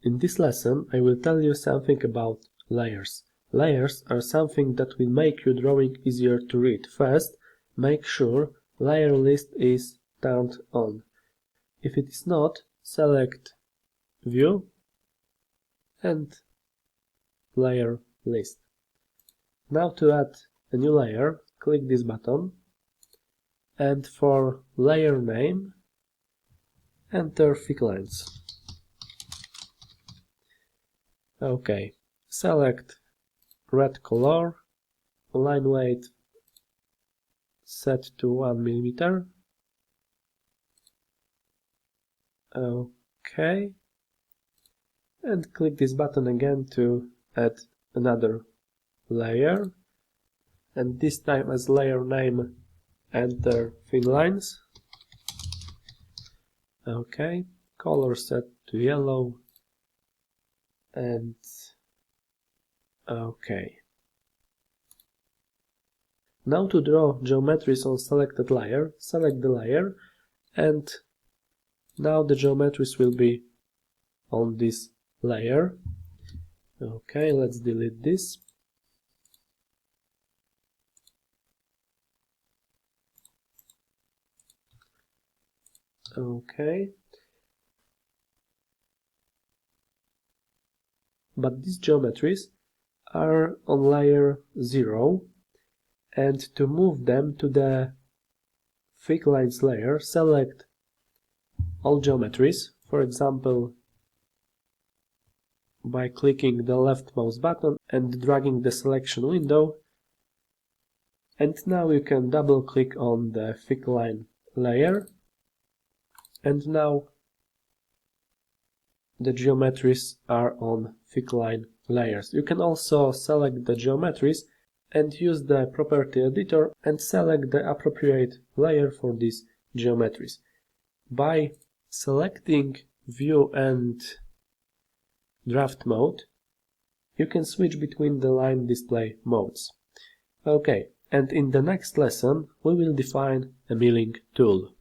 In this lesson, I will tell you something about layers. Layers are something that will make your drawing easier to read. First, make sure layer list is turned on. If it is not, select View and Layer List. Now to add a new layer, click this button, and for layer name, enter thick lines. OK, select red color, line weight set to 1 mm. OK, and click this button again to add another layer, and this time as layer name enter thin lines. OK, color set to yellow, and OK. Now to draw geometries on selected layer, select the layer, and now the geometries will be on this layer. OK, let's delete this. OK. But these geometries are on layer 0, and to move them to the thick lines layer, select all geometries, for example by clicking the left mouse button and dragging the selection window, and now you can double click on the thick line layer, and now the geometries are on thick line layers. You can also select the geometries and use the property editor and select the appropriate layer for these geometries. By selecting View and Draft mode, you can switch between the line display modes. OK, and in the next lesson we will define a milling tool.